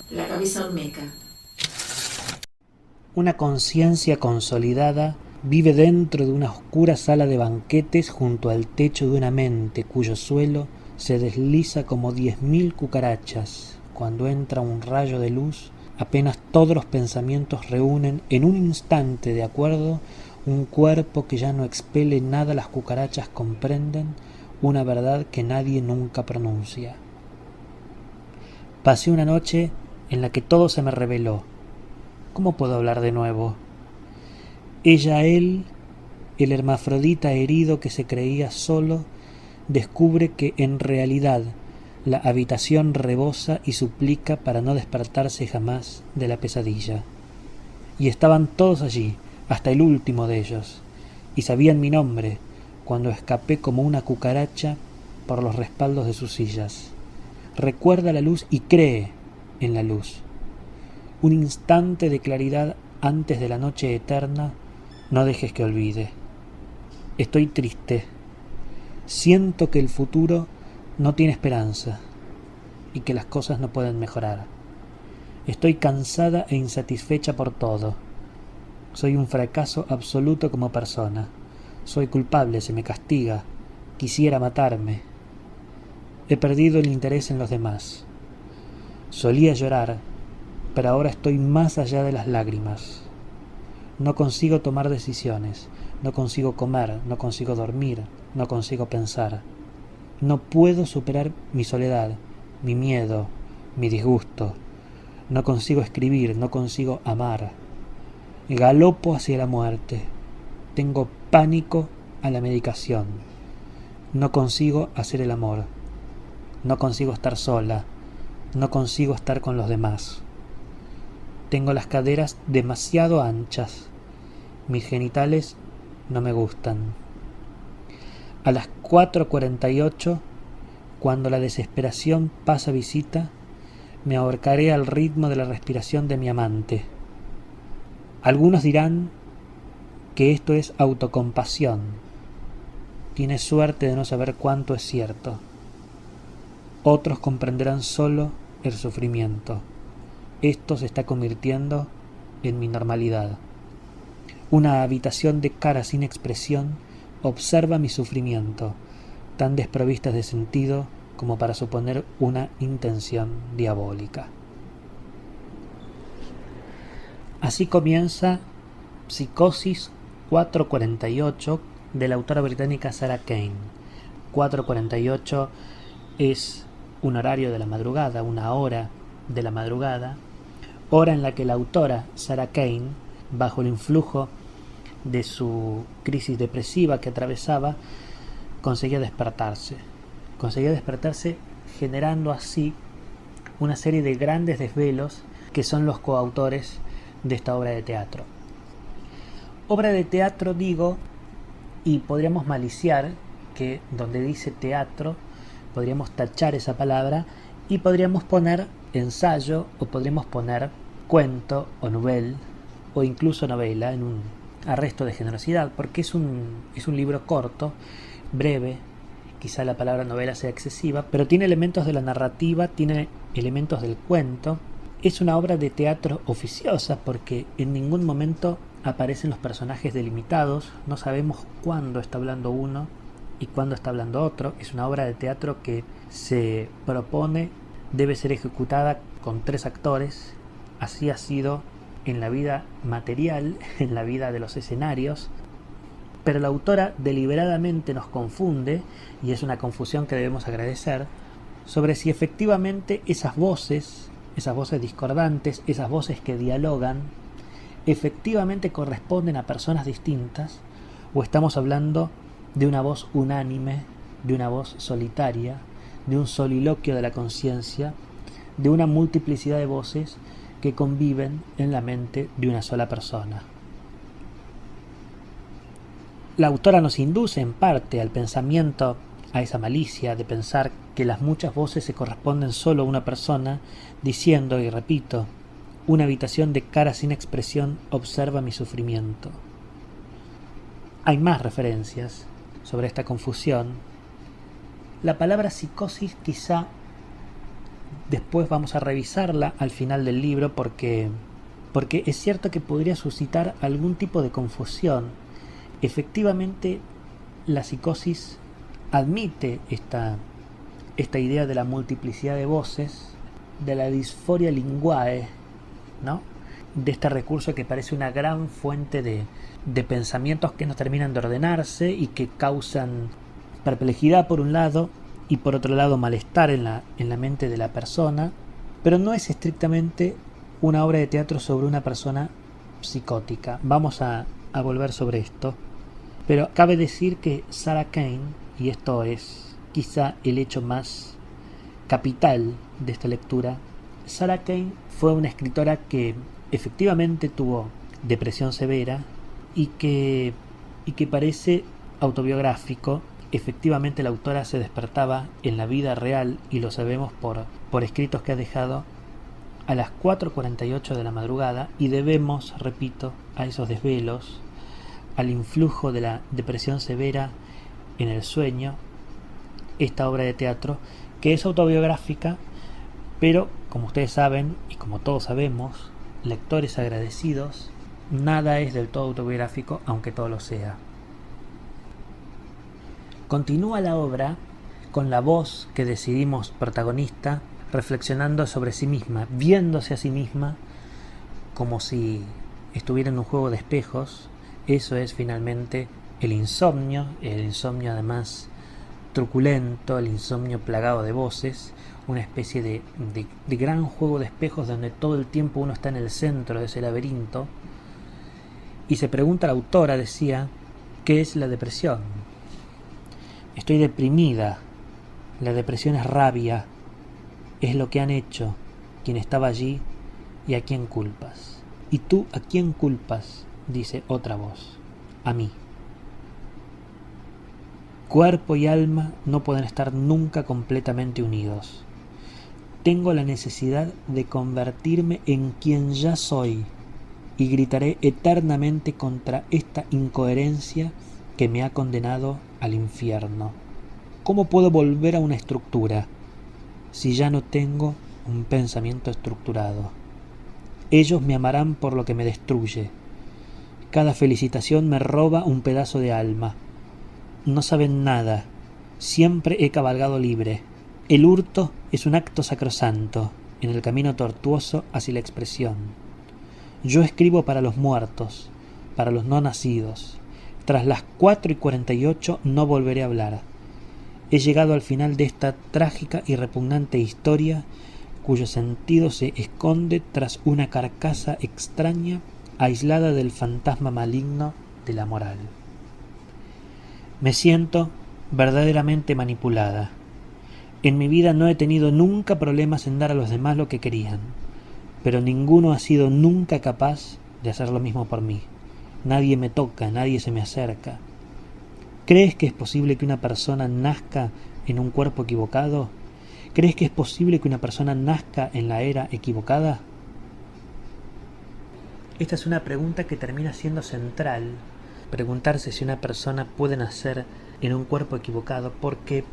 La cabeza olmeca. Una conciencia consolidada vive dentro de una oscura sala de banquetes junto al techo de una mente cuyo suelo se desliza como 10.000 cucarachas. Cuando entra un rayo de luz, apenas todos los pensamientos reúnen en un instante de acuerdo, un cuerpo que ya no expele nada, las cucarachas comprenden una verdad que nadie nunca pronuncia. Pasé una noche en la que todo se me reveló. ¿Cómo puedo hablar de nuevo? Ella, él, el hermafrodita herido que se creía solo, descubre que en realidad la habitación rebosa y suplica para no despertarse jamás de la pesadilla. Y estaban todos allí, hasta el último de ellos, y sabían mi nombre cuando escapé como una cucaracha por los respaldos de sus sillas. Recuerda la luz y cree en la luz. Un instante de claridad antes de la noche eterna, no dejes que olvide. Estoy triste. Siento que el futuro no tiene esperanza y que las cosas no pueden mejorar. Estoy cansada e insatisfecha por todo. Soy un fracaso absoluto como persona. Soy culpable, se me castiga. Quisiera matarme. He perdido el interés en los demás. Solía llorar, pero ahora estoy más allá de las lágrimas. No consigo tomar decisiones, no consigo comer, no consigo dormir, no consigo pensar. No puedo superar mi soledad, mi miedo, mi disgusto. No consigo escribir, no consigo amar. Galopo hacia la muerte. Tengo pánico a la medicación. No consigo hacer el amor. No consigo estar sola. No consigo estar con los demás. Tengo las caderas demasiado anchas. Mis genitales no me gustan. A las 4:48, cuando la desesperación pasa visita, me ahorcaré al ritmo de la respiración de mi amante. Algunos dirán que esto es autocompasión. Tienes suerte de no saber cuánto es cierto. Otros comprenderán solo el sufrimiento. Esto se está convirtiendo en mi normalidad. Una habitación de caras sin expresión observa mi sufrimiento, tan desprovistas de sentido como para suponer una intención diabólica. Así comienza Psicosis 4:48 de la autora británica Sarah Kane. 4:48 es un horario de la madrugada, una hora de la madrugada, hora en la que la autora Sarah Kane, bajo el influjo de su crisis depresiva que atravesaba, conseguía despertarse generando así una serie de grandes desvelos que son los coautores de esta obra de teatro. Obra de teatro digo, y podríamos maliciar que donde dice teatro podríamos tachar esa palabra y podríamos poner ensayo o podríamos poner cuento o novel o incluso novela en un arresto de generosidad, porque es un libro corto, breve. Quizá la palabra novela sea excesiva, pero tiene elementos de la narrativa, tiene elementos del cuento. Es una obra de teatro oficiosa porque en ningún momento aparecen los personajes delimitados, no sabemos cuándo está hablando uno y cuándo está hablando otro. Es una obra de teatro que se propone debe ser ejecutada con 3 actores. Así ha sido en la vida material, en la vida de los escenarios, pero la autora deliberadamente nos confunde, y es una confusión que debemos agradecer, sobre si efectivamente esas voces discordantes, esas voces que dialogan, efectivamente corresponden a personas distintas, o estamos hablando de una voz unánime, de una voz solitaria, de un soliloquio de la conciencia, de una multiplicidad de voces que conviven en la mente de una sola persona. La autora nos induce en parte al pensamiento, a esa malicia de pensar que las muchas voces se corresponden solo a una persona, diciendo, y repito, una habitación de caras sin expresión observa mi sufrimiento. Hay más referencias sobre esta confusión. La palabra psicosis quizá Después vamos a revisarla al final del libro porque es cierto que podría suscitar algún tipo de confusión. Efectivamente, la psicosis admite esta idea de la multiplicidad de voces, de la disforia linguae, ¿no? De este recurso que parece una gran fuente de pensamientos que no terminan de ordenarse y que causan perplejidad por un lado y por otro lado malestar en la mente de la persona, pero no es estrictamente una obra de teatro sobre una persona psicótica. Vamos a volver sobre esto, pero cabe decir que Sarah Kane, y esto es quizá el hecho más capital de esta lectura, Sarah Kane fue una escritora que efectivamente tuvo depresión severa y que parece autobiográfico. Efectivamente la autora se despertaba en la vida real, y lo sabemos por escritos que ha dejado, a las 4:48 de la madrugada, y debemos, repito, a esos desvelos, al influjo de la depresión severa en el sueño, esta obra de teatro que es autobiográfica, pero como ustedes saben y como todos sabemos, lectores agradecidos, nada es del todo autobiográfico, aunque todo lo sea. Continúa la obra con la voz que decidimos protagonista, reflexionando sobre sí misma, viéndose a sí misma como si estuviera en un juego de espejos. Eso es finalmente el insomnio además truculento, el insomnio plagado de voces, una especie de gran juego de espejos donde todo el tiempo uno está en el centro de ese laberinto. Y se pregunta la autora, decía, ¿qué es la depresión? Estoy deprimida. La depresión es rabia. Es lo que han hecho quien estaba allí y a quién culpas. ¿Y tú a quién culpas?, dice otra voz. A mí. Cuerpo y alma no pueden estar nunca completamente unidos. Tengo la necesidad de convertirme en quien ya soy y gritaré eternamente contra esta incoherencia que me ha condenado al infierno. ¿Cómo puedo volver a una estructura si ya no tengo un pensamiento estructurado? Ellos me amarán por lo que me destruye. Cada felicitación me roba un pedazo de alma. No saben nada. Siempre he cabalgado libre. El hurto es un acto sacrosanto en el camino tortuoso hacia la expresión. Yo escribo para los muertos, para los no nacidos. Tras las 4:48 no volveré a hablar. He llegado al final de esta trágica y repugnante historia cuyo sentido se esconde tras una carcasa extraña aislada del fantasma maligno de la moral. Me siento verdaderamente manipulada. En mi vida no he tenido nunca problemas en dar a los demás lo que querían, pero ninguno ha sido nunca capaz de hacer lo mismo por mí. Nadie me toca, nadie se me acerca. ¿Crees que es posible que una persona nazca en un cuerpo equivocado? ¿Crees que es posible que una persona nazca en la era equivocada? Esta es una pregunta que termina siendo central, preguntarse si una persona puede nacer en un cuerpo equivocado, porque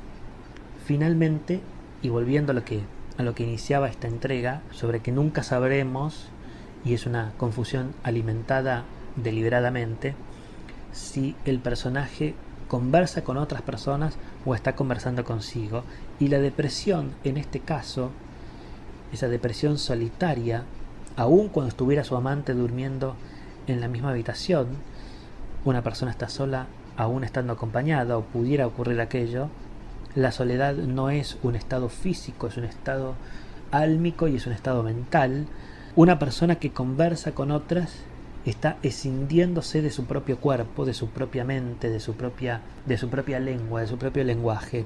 finalmente, y volviendo a lo que iniciaba esta entrega, sobre que nunca sabremos, y es una confusión alimentada deliberadamente, si el personaje conversa con otras personas o está conversando consigo. Y la depresión, en este caso, esa depresión solitaria, aun cuando estuviera su amante durmiendo en la misma habitación, una persona está sola aún estando acompañada, o pudiera ocurrir aquello. La soledad no es un estado físico, es un estado álmico y es un estado mental. Una persona que conversa con otras está escindiéndose de su propio cuerpo, de su propia mente, de su propia lengua, de su propio lenguaje.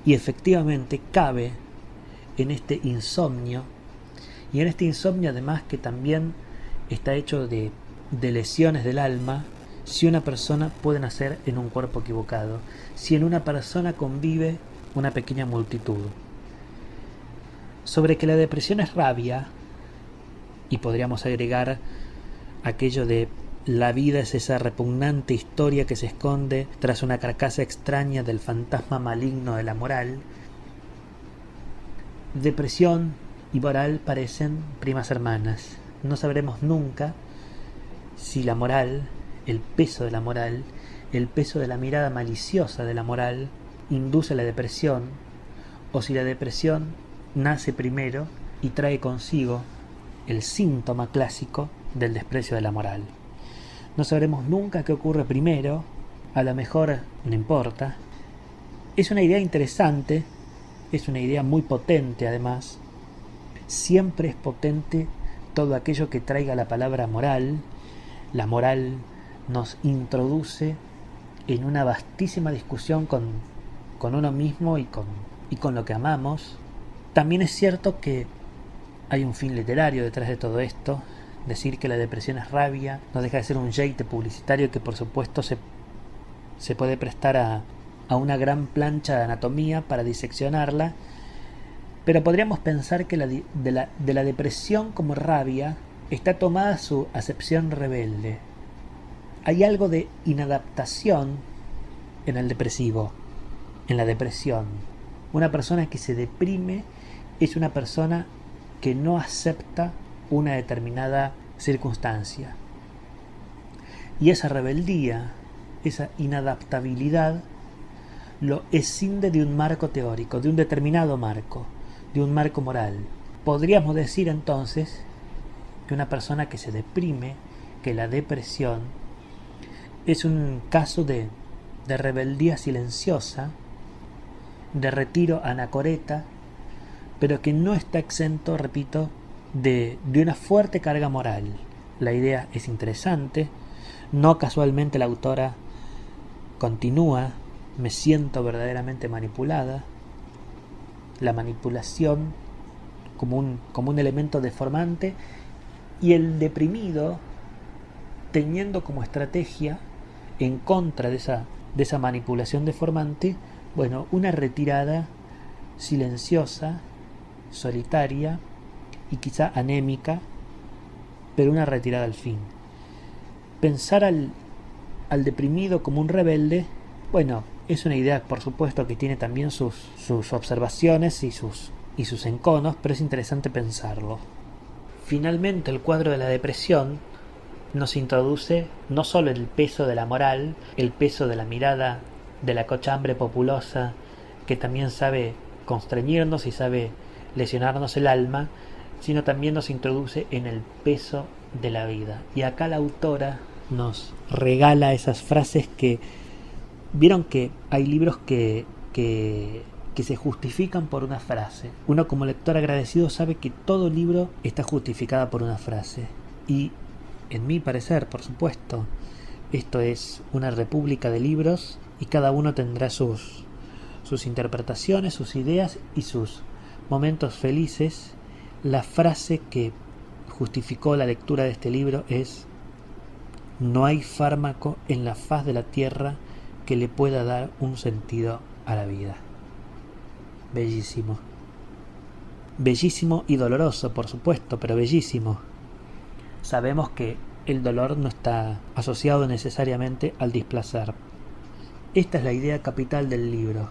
Y efectivamente cabe en este insomnio, y en este insomnio además que también está hecho de lesiones del alma, si una persona puede nacer en un cuerpo equivocado, si en una persona convive una pequeña multitud. Sobre que la depresión es rabia, y podríamos agregar aquello de la vida es esa repugnante historia que se esconde tras una carcasa extraña del fantasma maligno de la moral. Depresión y moral parecen primas hermanas. No sabremos nunca si la moral, el peso de la moral, el peso de la mirada maliciosa de la moral induce la depresión, o si la depresión nace primero y trae consigo el síntoma clásico del desprecio de la moral. No sabremos nunca qué ocurre primero, a lo mejor no importa. Es una idea interesante, es una idea muy potente además. Siempre es potente todo aquello que traiga la palabra moral. La moral nos introduce en una vastísima discusión con uno mismo y con lo que amamos. También es cierto que hay un fin literario detrás de todo esto. Decir que la depresión es rabia no deja de ser un jeite publicitario que por supuesto se puede prestar a una gran plancha de anatomía para diseccionarla, pero podríamos pensar que de la depresión como rabia está tomada su acepción rebelde. Hay algo de inadaptación en el depresivo, en la depresión. Una persona que se deprime es una persona que no acepta una determinada circunstancia. Y esa rebeldía, esa inadaptabilidad, lo escinde de un marco teórico, de un determinado marco, de un marco moral. Podríamos decir entonces que una persona que se deprime, que la depresión, es un caso de rebeldía silenciosa, de retiro anacoreta, pero que no está exento, repito, de una fuerte carga moral. La idea es interesante. No casualmente la autora continúa: me siento verdaderamente manipulada. La manipulación como un elemento deformante, y el deprimido teniendo como estrategia en contra de esa manipulación deformante, bueno, una retirada silenciosa, solitaria y quizá anémica, pero una retirada al fin. Pensar al deprimido como un rebelde, bueno, es una idea por supuesto que tiene también sus observaciones y sus enconos, pero es interesante pensarlo. Finalmente, el cuadro de la depresión nos introduce no solo el peso de la moral, el peso de la mirada de la cochambre populosa que también sabe constreñirnos y sabe lesionarnos el alma, sino también nos introduce en el peso de la vida. Y acá la autora nos regala esas frases que... Vieron que hay libros que se justifican por una frase. Uno como lector agradecido sabe que todo libro está justificado por una frase. Y en mi parecer, por supuesto, esto es una república de libros y cada uno tendrá sus interpretaciones, sus ideas y sus momentos felices. La frase que justificó la lectura de este libro es: no hay fármaco en la faz de la tierra que le pueda dar un sentido a la vida. Bellísimo. Bellísimo y doloroso, por supuesto, pero bellísimo. Sabemos que el dolor no está asociado necesariamente al displacer. Esta es la idea capital del libro.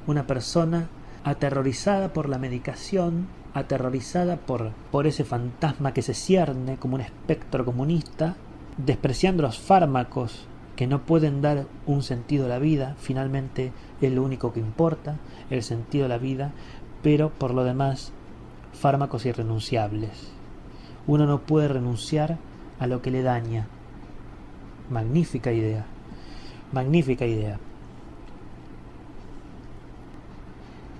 Una persona aterrorizada por la medicación, aterrorizada por ese fantasma que se cierne como un espectro comunista, despreciando los fármacos que no pueden dar un sentido a la vida. Finalmente es lo único que importa, el sentido a la vida, pero por lo demás fármacos irrenunciables. Uno no puede renunciar a lo que le daña. Magnífica idea, magnífica idea.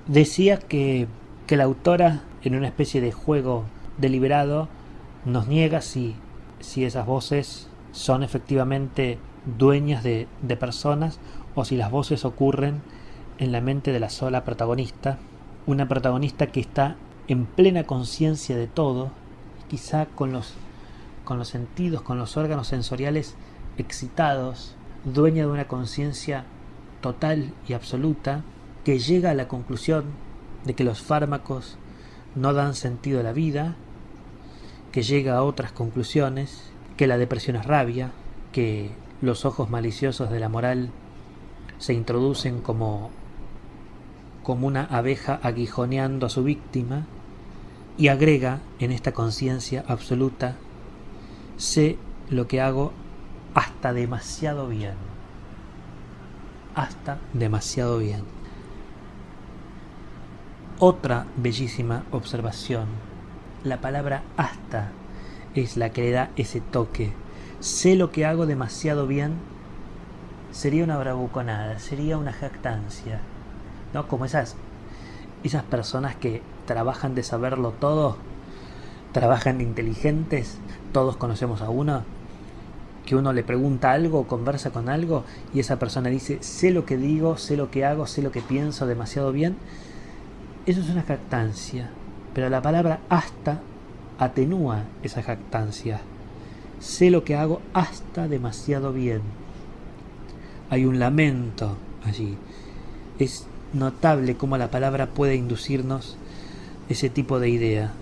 Decía que la autora, en una especie de juego deliberado, nos niega si esas voces son efectivamente dueñas de personas o si las voces ocurren en la mente de la sola protagonista, una protagonista que está en plena conciencia de todo, quizá con los sentidos, con los órganos sensoriales excitados, dueña de una conciencia total y absoluta, que llega a la conclusión de que los fármacos no dan sentido a la vida, que llega a otras conclusiones, que la depresión es rabia, que los ojos maliciosos de la moral se introducen como como una abeja aguijoneando a su víctima, y agrega en esta conciencia absoluta: sé lo que hago hasta demasiado bien. Hasta demasiado bien. Otra bellísima observación. La palabra hasta es la que le da ese toque. Sé lo que hago demasiado bien sería una bravuconada, sería una jactancia, ¿no? Como esas personas que trabajan de saberlo todo, trabajan de inteligentes. Todos conocemos a uno que uno le pregunta algo, conversa con algo, y esa persona dice: sé lo que digo, sé lo que hago, sé lo que pienso demasiado bien. Eso es una jactancia, pero la palabra hasta atenúa esa jactancia. Sé lo que hago hasta demasiado bien. Hay un lamento allí. Es notable cómo la palabra puede inducirnos ese tipo de idea.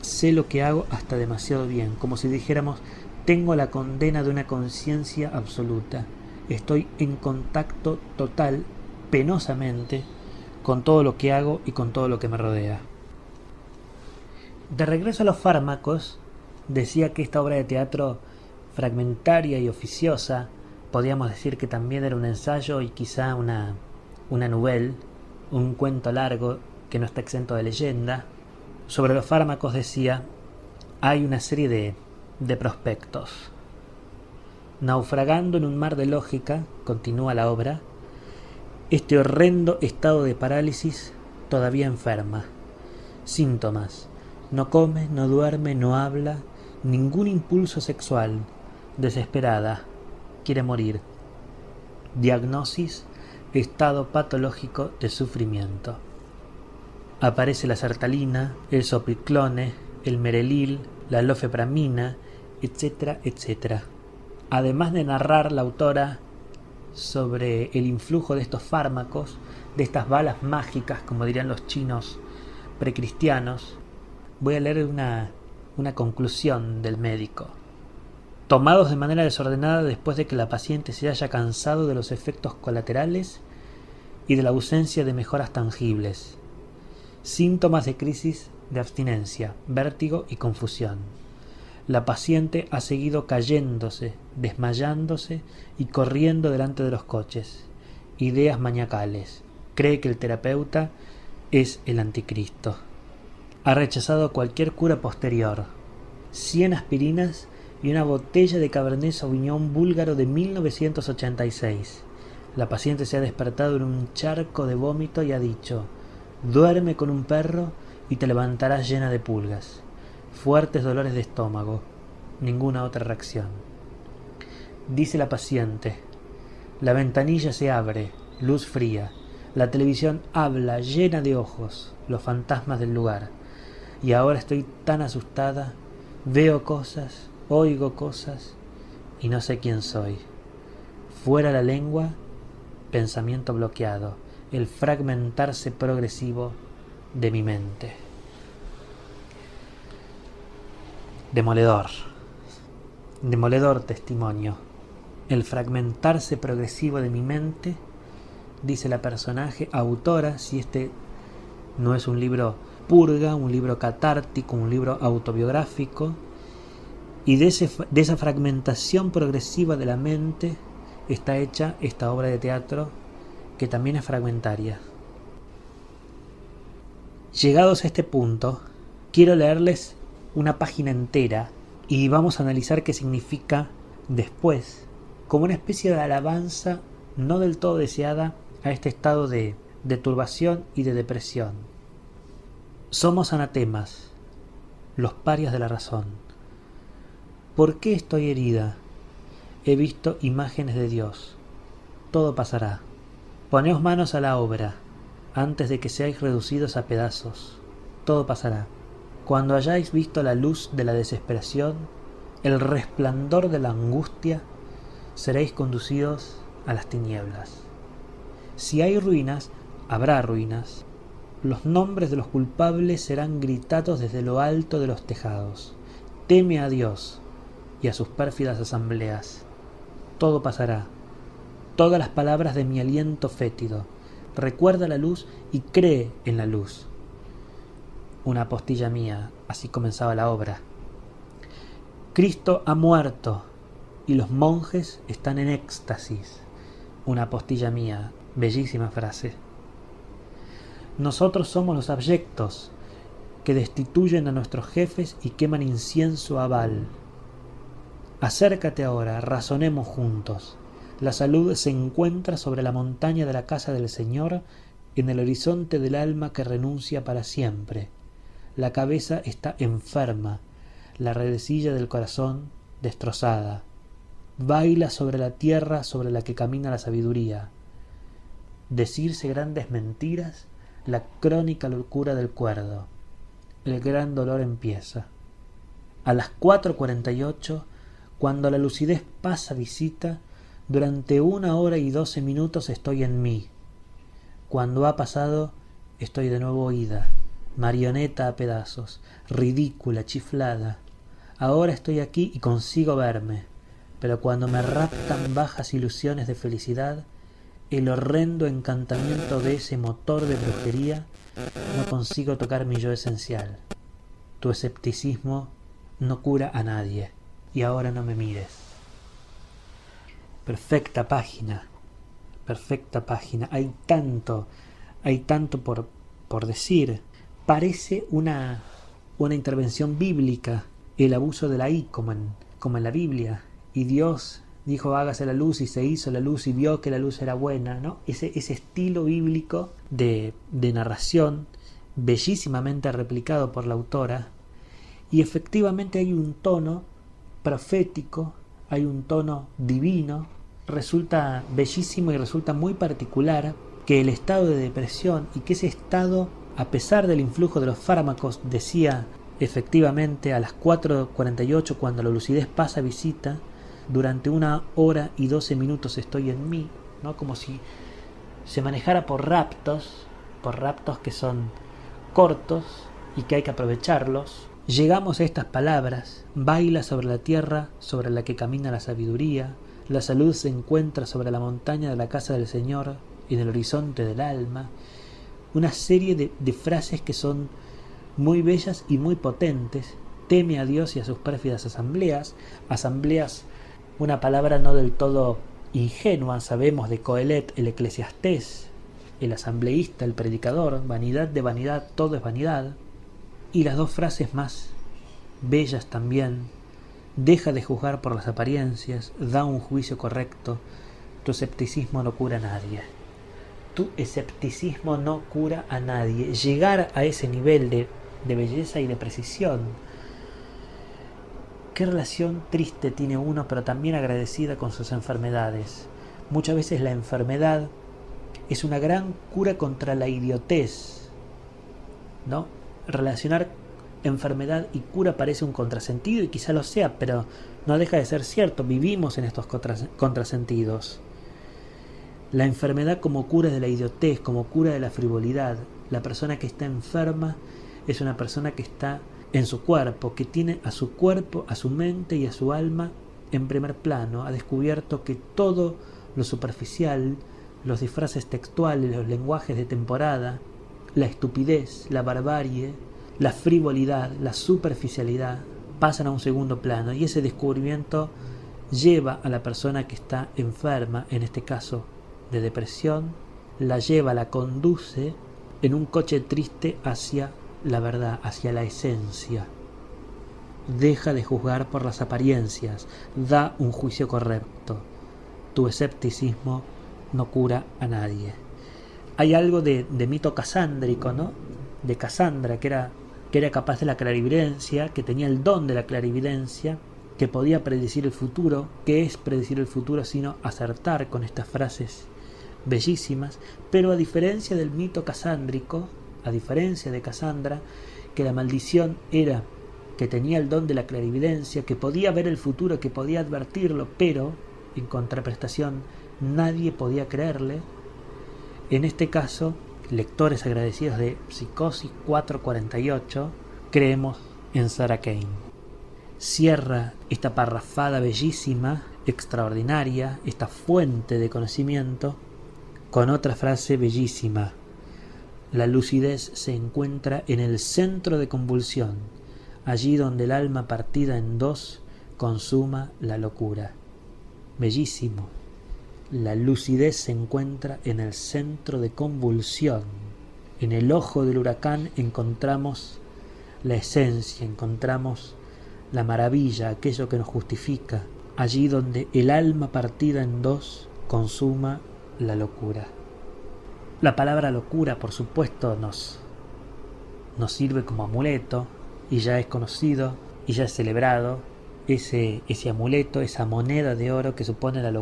Sé lo que hago hasta demasiado bien, como si dijéramos: tengo la condena de una conciencia absoluta. Estoy en contacto total, penosamente, con todo lo que hago y con todo lo que me rodea. De regreso a los fármacos, decía que esta obra de teatro fragmentaria y oficiosa, podríamos decir que también era un ensayo y quizá una nouvelle, un cuento largo que no está exento de leyenda. Sobre los fármacos decía: hay una serie de prospectos. Naufragando en un mar de lógica, continúa la obra, este horrendo estado de parálisis todavía enferma. Síntomas: no come, no duerme, no habla, ningún impulso sexual, desesperada, quiere morir. Diagnosis: estado patológico de sufrimiento. Aparece la sertralina, el sopriclone, el merelil, la lofepramina, etcétera, etcétera. Además de narrar la autora sobre el influjo de estos fármacos, de estas balas mágicas, como dirían los chinos precristianos, voy a leer una conclusión del médico. Tomados de manera desordenada después de que la paciente se haya cansado de los efectos colaterales y de la ausencia de mejoras tangibles. Síntomas de crisis de abstinencia, vértigo y confusión. La paciente ha seguido cayéndose, desmayándose y corriendo delante de los coches. Ideas maniacales. Cree que el terapeuta es el anticristo. Ha rechazado cualquier cura posterior. 100 aspirinas y una botella de Cabernet Sauvignon búlgaro de 1986. La paciente se ha despertado en un charco de vómito y ha dicho: duerme con un perro y te levantarás llena de pulgas. Fuertes dolores de estómago. Ninguna otra reacción. Dice la paciente: la ventanilla se abre, luz fría. La televisión habla llena de ojos, los fantasmas del lugar. Y ahora estoy tan asustada, veo cosas, oigo cosas y no sé quién soy. Fuera la lengua, pensamiento bloqueado, el fragmentarse progresivo de mi mente. Demoledor testimonio. El fragmentarse progresivo de mi mente, dice la personaje autora, si este no es un libro purga, un libro catártico, un libro autobiográfico, y de esa fragmentación progresiva de la mente está hecha esta obra de teatro, que también es fragmentaria. Llegados a este punto, quiero leerles una página entera y vamos a analizar qué significa después, como una especie de alabanza no del todo deseada a este estado de turbación y de depresión. Somos anatemas, los parias de la razón. ¿Por qué estoy herida? He visto imágenes de Dios. Todo pasará. Poneos manos a la obra, antes de que seáis reducidos a pedazos. Todo pasará. Cuando hayáis visto la luz de la desesperación, el resplandor de la angustia, seréis conducidos a las tinieblas. Si hay ruinas, habrá ruinas. Los nombres de los culpables serán gritados desde lo alto de los tejados. Teme a Dios y a sus pérfidas asambleas. Todo pasará. Todas las palabras de mi aliento fétido, recuerda la luz y cree en la luz. Una apostilla mía, así comenzaba la obra. Cristo ha muerto y los monjes están en éxtasis. Una apostilla mía, bellísima frase. Nosotros somos los abyectos que destituyen a nuestros jefes y queman incienso a Baal. Acércate ahora, razonemos juntos. La salud se encuentra sobre la montaña de la casa del Señor, en el horizonte del alma que renuncia para siempre. La cabeza está enferma, la redecilla del corazón destrozada. Baila sobre la tierra sobre la que camina la sabiduría. Decirse grandes mentiras, la crónica locura del cuerdo. El gran dolor empieza. A las 4:48, cuando la lucidez pasa visita, durante 1 hora y 12 minutos estoy en mí. Cuando ha pasado, estoy de nuevo oída, marioneta a pedazos, ridícula, chiflada. Ahora estoy aquí y consigo verme, pero cuando me raptan bajas ilusiones de felicidad, el horrendo encantamiento de ese motor de brujería, no consigo tocar mi yo esencial. Tu escepticismo no cura a nadie, y ahora no me mires. Perfecta página, perfecta página. Hay tanto por decir. Parece una intervención bíblica, el abuso de la I, como en la Biblia. Y Dios dijo, hágase la luz, y se hizo la luz, y vio que la luz era buena, ¿no? Ese estilo bíblico de narración, bellísimamente replicado por la autora. Y efectivamente hay un tono profético, hay un tono divino. Resulta bellísimo y resulta muy particular que el estado de depresión, y que ese estado, a pesar del influjo de los fármacos, decía efectivamente a las 4:48, cuando la lucidez pasa visita, durante 1 hora y 12 minutos estoy en mí, ¿no? Como si se manejara por raptos que son cortos y que hay que aprovecharlos. Llegamos a estas palabras: baila sobre la tierra sobre la que camina la sabiduría, la salud se encuentra sobre la montaña de la casa del Señor, en el horizonte del alma. Una serie de frases que son muy bellas y muy potentes. Teme a Dios y a sus pérfidas asambleas, una palabra no del todo ingenua, sabemos, de Coelet, el eclesiastés, el asambleísta, el predicador. Vanidad de vanidad, todo es vanidad. Y las 2 frases más bellas también: deja de juzgar por las apariencias, da un juicio correcto, tu escepticismo no cura a nadie. Tu escepticismo no cura a nadie. Llegar a ese nivel de belleza y de precisión. Qué relación triste tiene uno, pero también agradecida con sus enfermedades. Muchas veces la enfermedad es una gran cura contra la idiotez, ¿no? Relacionar enfermedad y cura parece un contrasentido, y quizá lo sea, pero no deja de ser cierto. Vivimos en estos contrasentidos. La enfermedad como cura de la idiotez, como cura de la frivolidad. La persona que está enferma es una persona que está en su cuerpo, que tiene a su cuerpo, a su mente y a su alma en primer plano. Ha descubierto que todo lo superficial, los disfraces textuales, los lenguajes de temporada, la estupidez, la barbarie, la frivolidad, la superficialidad, pasan a un segundo plano, y ese descubrimiento lleva a la persona que está enferma, en este caso de depresión, la conduce en un coche triste hacia la verdad, hacia la esencia. Deja de juzgar por las apariencias, da un juicio correcto. Tu escepticismo no cura a nadie. Hay algo de mito casándrico, ¿no? De Casandra, que era capaz de la clarividencia, que tenía el don de la clarividencia, que podía predecir el futuro. ¿Qué es predecir el futuro sino acertar con estas frases bellísimas? Pero a diferencia del mito casándrico, a diferencia de Casandra, que la maldición era que tenía el don de la clarividencia, que podía ver el futuro, que podía advertirlo, pero en contraprestación nadie podía creerle. En este caso, lectores agradecidos de Psicosis 4:48, creemos en Sarah Kane. Cierra esta parrafada bellísima, extraordinaria, esta fuente de conocimiento, con otra frase bellísima: la lucidez se encuentra en el centro de convulsión, allí donde el alma partida en dos consuma la locura. Bellísimo. La lucidez se encuentra en el centro de convulsión. En el ojo del huracán encontramos la esencia, encontramos la maravilla, aquello que nos justifica, allí donde el alma partida en dos consuma la locura. La palabra locura, por supuesto, nos sirve como amuleto, y ya es conocido y ya es celebrado ese amuleto, esa moneda de oro que supone la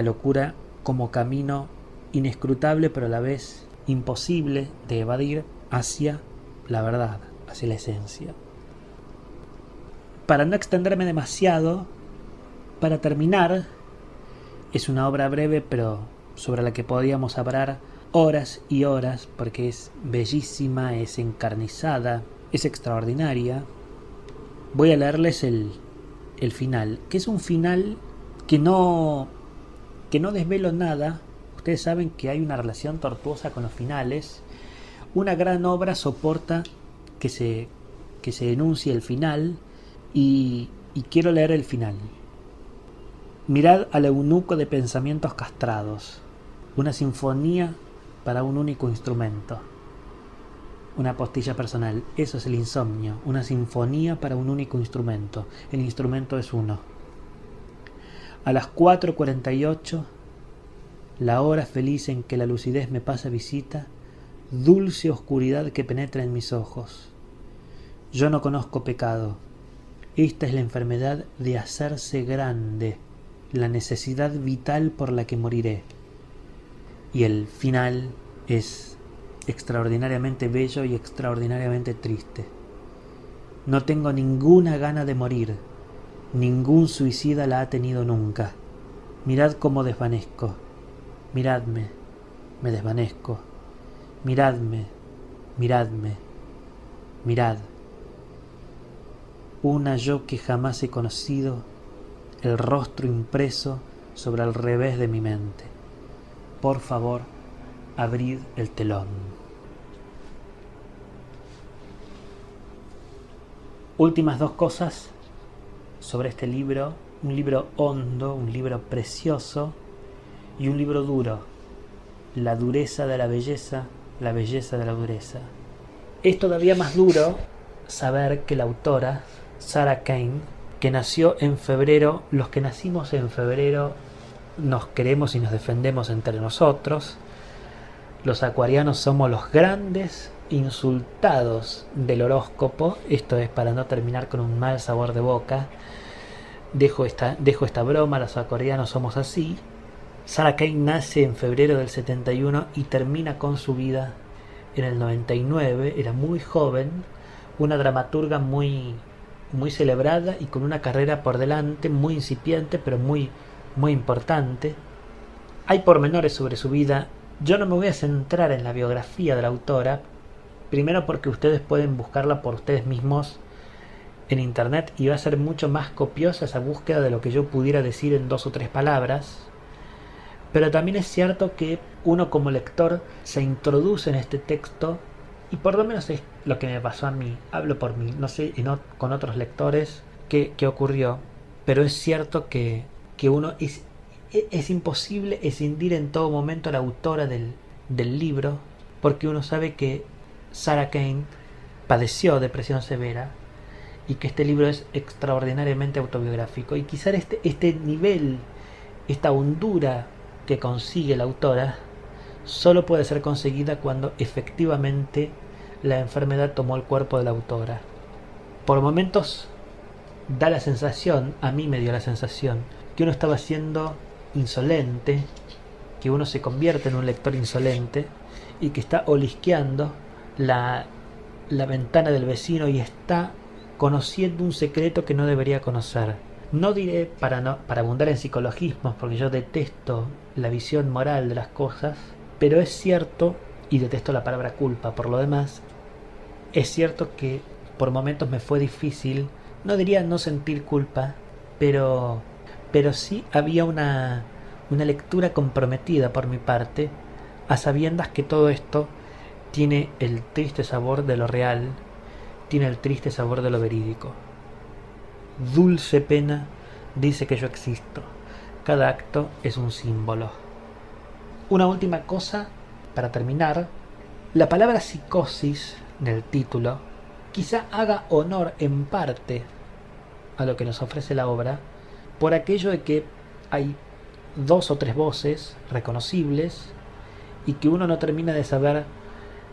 locura como camino inescrutable pero a la vez imposible de evadir hacia la verdad, hacia la esencia. Para no extenderme demasiado, para terminar, es una obra breve pero sobre la que podíamos hablar horas y horas porque es bellísima, es encarnizada, es extraordinaria. Voy a leerles el final, que es un final que no desvelo nada. Ustedes saben que hay una relación tortuosa con los finales. Una gran obra soporta que se enuncie el final y quiero leer el final. Mirad al eunuco de pensamientos castrados, una sinfonía para un único instrumento. Una postilla personal, eso es el insomnio, una sinfonía para un único instrumento. El instrumento es uno. A las 4:48, la hora feliz en que la lucidez me pasa visita, dulce oscuridad que penetra en mis ojos. Yo no conozco pecado. Esta es la enfermedad de hacerse grande, la necesidad vital por la que moriré. Y el final es extraordinariamente bello y extraordinariamente triste. No tengo ninguna gana de morir. Ningún suicida la ha tenido nunca. Mirad cómo desvanezco. Miradme, me desvanezco. Miradme, miradme, mirad. Una yo que jamás he conocido, el rostro impreso sobre el revés de mi mente. Por favor, abrid el telón. Últimas dos cosas sobre este libro. Un libro hondo, un libro precioso y un libro duro. La dureza de la belleza de la dureza. Es todavía más duro saber que la autora, Sarah Kane, que nació en febrero, los que nacimos en febrero nos queremos y nos defendemos entre nosotros. Los acuarianos somos los grandes insultados del horóscopo. Esto es para no terminar con un mal sabor de boca. Dejo esta broma, los acuarianos somos así. Sarah Kane nace en febrero del 71 y termina con su vida en el 99. Era muy joven, una dramaturga muy celebrada y con una carrera por delante muy incipiente pero muy importante. Hay pormenores sobre su vida. Yo no me voy a centrar en la biografía de la autora, primero porque ustedes pueden buscarla por ustedes mismos en internet y va a ser mucho más copiosa esa búsqueda de lo que yo pudiera decir en 2 o 3 palabras. Pero también es cierto que uno como lector se introduce en este texto, y por lo menos es lo que me pasó a mí. Hablo por mí, no sé con otros lectores qué ocurrió, pero es cierto que uno es imposible escindir en todo momento a la autora del libro, porque uno sabe que Sarah Kane padeció depresión severa y que este libro es extraordinariamente autobiográfico. Y quizá este nivel, esta hondura que consigue la autora, solo puede ser conseguida cuando efectivamente la enfermedad tomó el cuerpo de la autora. Por momentos da la sensación, a mí me dio la sensación, que uno estaba siendo insolente, que uno se convierte en un lector insolente y que está olisqueando la ventana del vecino y está conociendo un secreto que no debería conocer. No diré para abundar en psicologismos, porque yo detesto la visión moral de las cosas, pero es cierto, y detesto la palabra culpa por lo demás, es cierto que por momentos me fue difícil, no diría no sentir culpa, pero sí había una una lectura comprometida por mi parte, a sabiendas que todo esto tiene el triste sabor de lo real, tiene el triste sabor de lo verídico. Dulce pena dice que yo existo. Cada acto es un símbolo. Una última cosa para terminar. La palabra psicosis en el título quizá haga honor en parte a lo que nos ofrece la obra, por aquello de que hay 2 o 3 voces reconocibles y que uno no termina de saber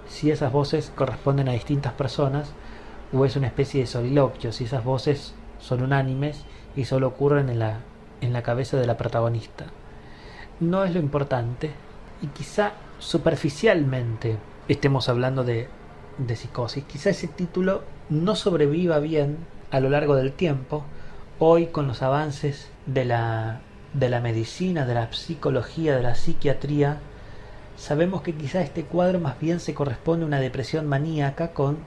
si esas voces corresponden a distintas personas o es una especie de soliloquio, si esas voces son unánimes y solo ocurren en la cabeza de la protagonista. No es lo importante, y quizá superficialmente estemos hablando de psicosis. Quizá ese título no sobreviva bien a lo largo del tiempo. Hoy, con los avances de la medicina, de la psicología, de la psiquiatría, sabemos que quizá este cuadro más bien se corresponde a una depresión maníaca con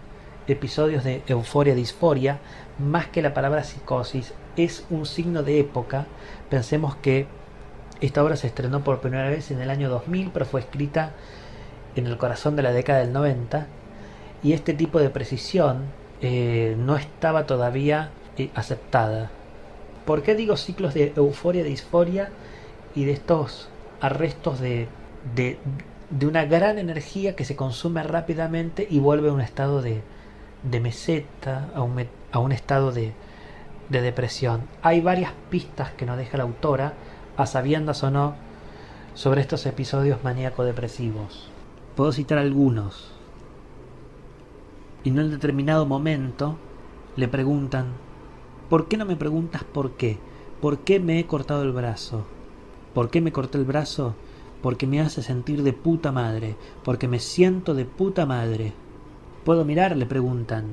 episodios de euforia-disforia, más que la palabra psicosis. Es un signo de época. Pensemos que esta obra se estrenó por primera vez en el año 2000, pero fue escrita en el corazón de la década del 90, y este tipo de precisión no estaba todavía aceptada. ¿Por qué digo ciclos de euforia-disforia y de estos arrestos de una gran energía que se consume rápidamente y vuelve a un estado de meseta, a un estado de depresión? Hay varias pistas que nos deja la autora, a sabiendas o no, sobre estos episodios maníaco-depresivos. Puedo citar algunos. Y en un determinado momento le preguntan: ¿por qué no me preguntas por qué? ¿Por qué me he cortado el brazo? ¿Por qué me corté el brazo? Porque me hace sentir de puta madre, porque me siento de puta madre. ¿Puedo mirar?, le preguntan.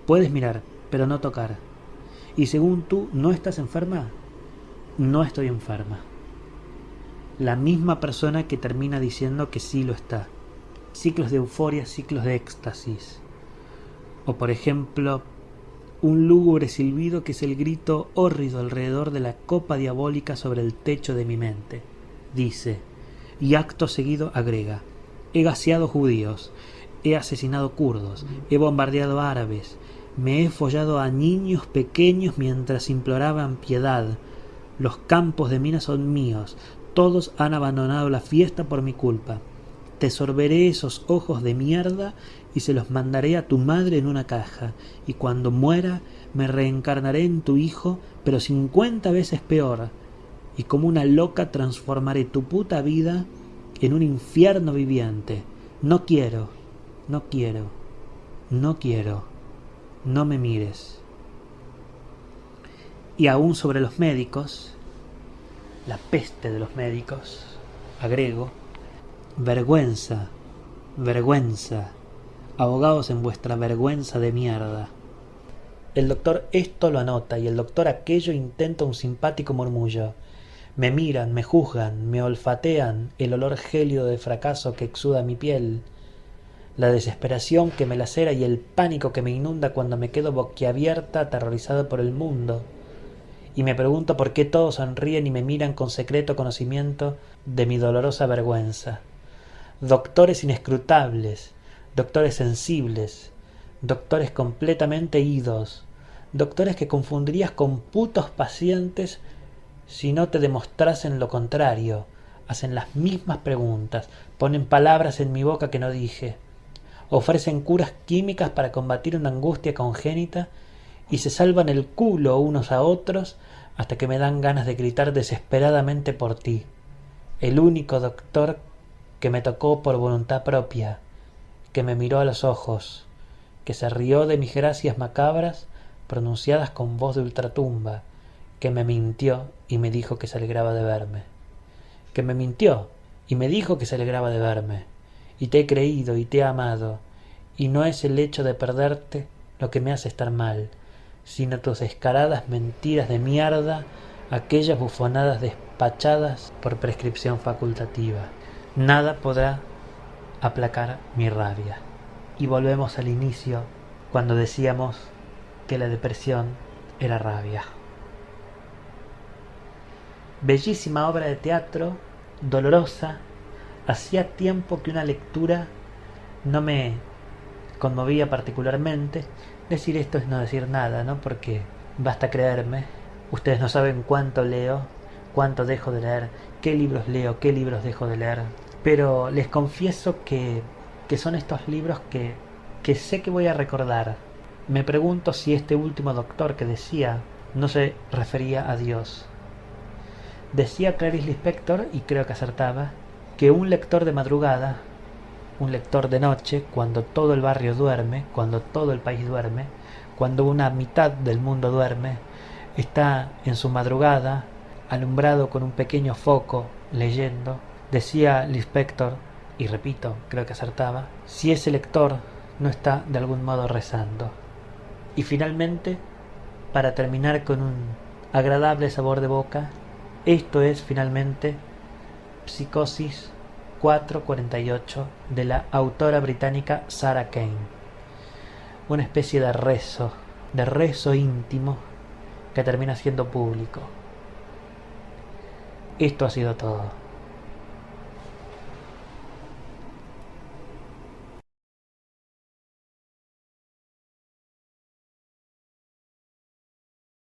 Puedes mirar, pero no tocar. ¿Y según tú no estás enferma? No estoy enferma. La misma persona que termina diciendo que sí lo está. Ciclos de euforia, ciclos de éxtasis. O por ejemplo, un lúgubre silbido que es el grito hórrido alrededor de la copa diabólica sobre el techo de mi mente. Dice, y acto seguido agrega: he gaseado judíos, he asesinado kurdos, he bombardeado árabes, me he follado a niños pequeños mientras imploraban piedad. Los campos de minas son míos, todos han abandonado la fiesta por mi culpa. Te sorberé esos ojos de mierda y se los mandaré a tu madre en una caja, y cuando muera me reencarnaré en tu hijo, pero 50 veces peor, y como una loca transformaré tu puta vida en un infierno viviente. No quiero, no quiero, no quiero, no me mires. Y aún sobre los médicos, la peste de los médicos, agrego: vergüenza, vergüenza, ahogaos en vuestra vergüenza de mierda. El doctor esto lo anota y el doctor aquello intenta un simpático murmullo. Me miran, me juzgan, me olfatean el olor gélido de fracaso que exuda mi piel, la desesperación que me lacera y el pánico que me inunda cuando me quedo boquiabierta, aterrorizada por el mundo, y me pregunto por qué todos sonríen y me miran con secreto conocimiento de mi dolorosa vergüenza. Doctores inescrutables, doctores sensibles, doctores completamente idos, doctores que confundirías con putos pacientes si no te demostrasen lo contrario. Hacen las mismas preguntas, ponen palabras en mi boca que no dije, ofrecen curas químicas para combatir una angustia congénita y se salvan el culo unos a otros hasta que me dan ganas de gritar desesperadamente por ti, el único doctor que me tocó por voluntad propia, que me miró a los ojos, que se rió de mis gracias macabras pronunciadas con voz de ultratumba, que me mintió y me dijo que se alegraba de verme, que me mintió y me dijo que se alegraba de verme, y te he creído y te he amado, y no es el hecho de perderte lo que me hace estar mal, sino tus descaradas mentiras de mierda, aquellas bufonadas despachadas por prescripción facultativa. Nada podrá aplacar mi rabia. Y volvemos al inicio, cuando decíamos que la depresión era rabia. Bellísima obra de teatro, dolorosa. Hacía tiempo que una lectura no me conmovía particularmente. Decir esto es no decir nada, ¿no? Porque basta creerme. Ustedes no saben cuánto leo, cuánto dejo de leer, qué libros leo, qué libros dejo de leer. Pero les confieso que son estos libros que sé que voy a recordar. Me pregunto si este último doctor que decía no se refería a Dios. Decía Clarice Lispector, y creo que acertaba, que un lector de madrugada, un lector de noche, cuando todo el barrio duerme, cuando todo el país duerme, cuando una mitad del mundo duerme, está en su madrugada, alumbrado con un pequeño foco, leyendo. Decía Lispector, y repito, creo que acertaba, si ese lector no está de algún modo rezando. Y finalmente, para terminar con un agradable sabor de boca, esto es finalmente Psicosis 448 de la autora británica Sarah Kane. Una especie de rezo íntimo que termina siendo público. Esto ha sido todo.